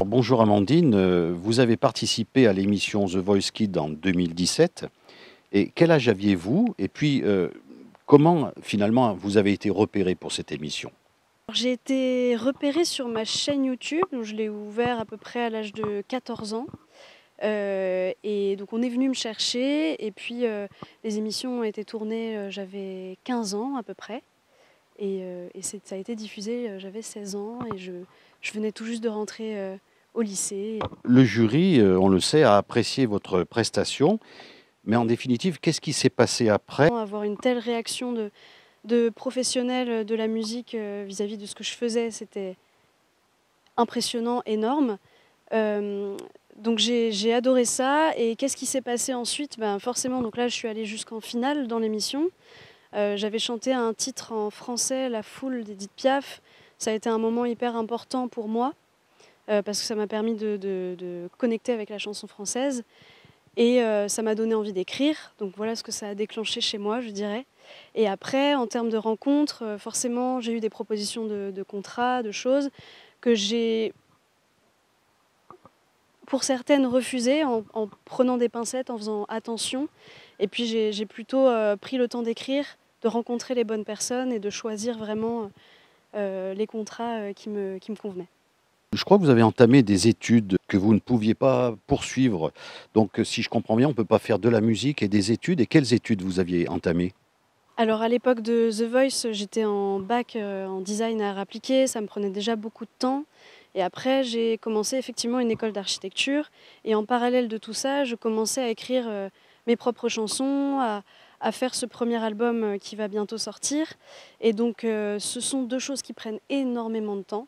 Bonjour Amandine, vous avez participé à l'émission The Voice Kids en 2017. Et quel âge aviez-vous? Et puis, comment finalement vous avez été repérée pour cette émission? J'ai été repérée sur ma chaîne YouTube, donc je l'ai ouvert à peu près à l'âge de 14 ans. Et donc on est venu me chercher et puis les émissions ont été tournées, j'avais 15 ans à peu près et ça a été diffusé, j'avais 16 ans et je venais tout juste de rentrer au lycée. Le jury, on le sait, a apprécié votre prestation, mais en définitive, qu'est-ce qui s'est passé après? Avoir une telle réaction de professionnels de la musique vis-à-vis de ce que je faisais, c'était impressionnant, énorme. Donc j'ai adoré ça et qu'est-ce qui s'est passé ensuite? Ben, forcément, donc là je suis allée jusqu'en finale dans l'émission. J'avais chanté un titre en français, La Foule d'Édith Piaf. Ça a été un moment hyper important pour moi parce que ça m'a permis de connecter avec la chanson française et ça m'a donné envie d'écrire. Donc voilà ce que ça a déclenché chez moi, je dirais. Et après, en termes de rencontres, forcément, j'ai eu des propositions de contrats, de choses que j'ai pour certaines refusées en prenant des pincettes, en faisant attention. Et puis j'ai plutôt pris le temps d'écrire, de rencontrer les bonnes personnes et de choisir vraiment les contrats qui me convenaient. Je crois que vous avez entamé des études que vous ne pouviez pas poursuivre. Donc, si je comprends bien, on ne peut pas faire de la musique et des études. Et quelles études vous aviez entamées? Alors à l'époque de The Voice, j'étais en bac en design à art appliqué, ça me prenait déjà beaucoup de temps. Et après, j'ai commencé effectivement une école d'architecture. Et en parallèle de tout ça, je commençais à écrire mes propres chansons, à faire ce premier album qui va bientôt sortir. Et donc, ce sont deux choses qui prennent énormément de temps.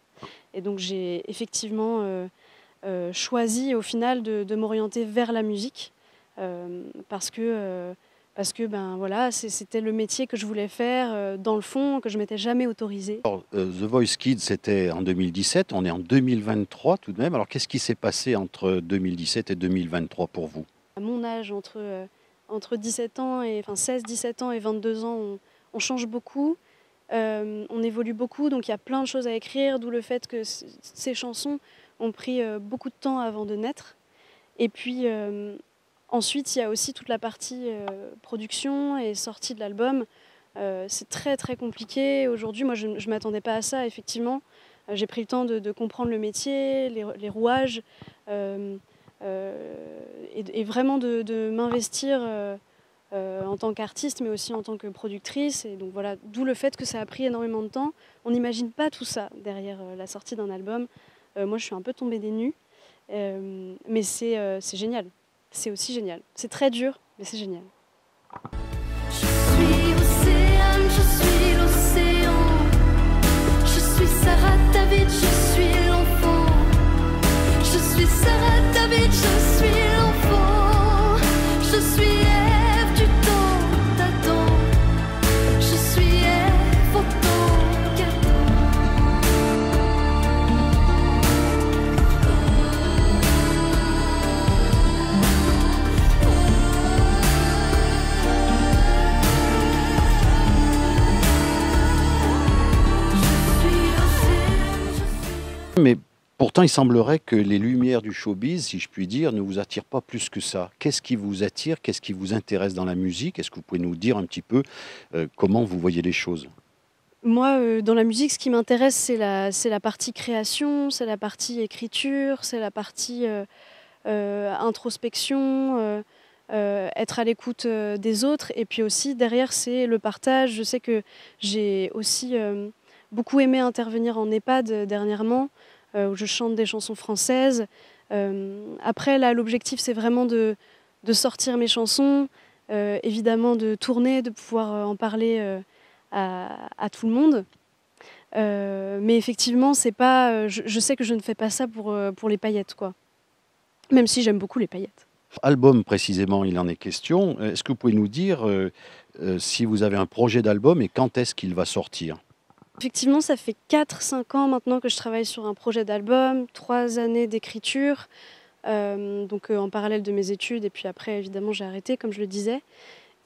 Et donc, j'ai effectivement choisi au final de m'orienter vers la musique parce que ben, voilà, c'était le métier que je voulais faire dans le fond, que je m'étais jamais autorisée. Alors, The Voice Kids, c'était en 2017. On est en 2023 tout de même. Alors, qu'est-ce qui s'est passé entre 2017 et 2023 pour vous? À mon âge, entre 17 ans et, enfin 16, 17 ans et 22 ans, on change beaucoup, on évolue beaucoup, donc il y a plein de choses à écrire, d'où le fait que ces chansons ont pris beaucoup de temps avant de naître. Et puis ensuite, il y a aussi toute la partie production et sortie de l'album. C'est très très compliqué. Aujourd'hui, moi, je ne m'attendais pas à ça, effectivement. J'ai pris le temps de comprendre le métier, les rouages, et vraiment de m'investir en tant qu'artiste, mais aussi en tant que productrice. Et donc voilà, d'où le fait que ça a pris énormément de temps. On n'imagine pas tout ça derrière la sortie d'un album. Moi, je suis un peu tombée des nues, mais c'est génial. C'est aussi génial. C'est très dur, mais c'est génial. Je suis Océane, je suis l'océan. Je suis Sarah David, je suis l'enfant. Je suis Sarah David, je suis l'enfant. Je suis Ève du temps d'Adam. Je suis Ève autant qu'Adam. Mais pourtant, il semblerait que les lumières du showbiz, si je puis dire, ne vous attirent pas plus que ça. Qu'est-ce qui vous attire? Qu'est-ce qui vous intéresse dans la musique? Est-ce que vous pouvez nous dire un petit peu comment vous voyez les choses? Moi, dans la musique, ce qui m'intéresse, c'est la partie création, c'est la partie écriture, c'est la partie introspection, être à l'écoute des autres. Et puis aussi, derrière, c'est le partage. Je sais que j'ai aussi beaucoup aimé intervenir en EHPAD dernièrement, où je chante des chansons françaises. Après, là, l'objectif, c'est vraiment de sortir mes chansons, évidemment de tourner, de pouvoir en parler à tout le monde. Mais effectivement, c'est pas, je sais que je ne fais pas ça pour les paillettes, quoi. Même si j'aime beaucoup les paillettes. Album précisément, il en est question. Est-ce que vous pouvez nous dire si vous avez un projet d'album et quand est-ce qu'il va sortir? Effectivement, ça fait 4-5 ans maintenant que je travaille sur un projet d'album, 3 années d'écriture, donc en parallèle de mes études. Et puis après, évidemment, j'ai arrêté, comme je le disais.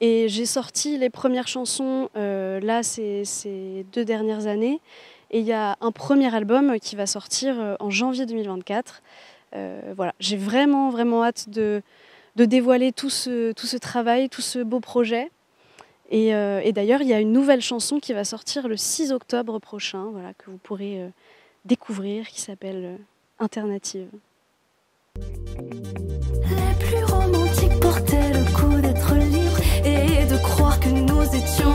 Et j'ai sorti les premières chansons, là, ces 2 dernières années. Et il y a un premier album qui va sortir en janvier 2024. Voilà, j'ai vraiment, vraiment hâte de dévoiler tout ce travail, tout ce beau projet. Et d'ailleurs, il y a une nouvelle chanson qui va sortir le 6 octobre prochain, voilà, que vous pourrez découvrir, qui s'appelle Alternative. Les plus romantiques portaient le coup d'être libres et de croire que nous étions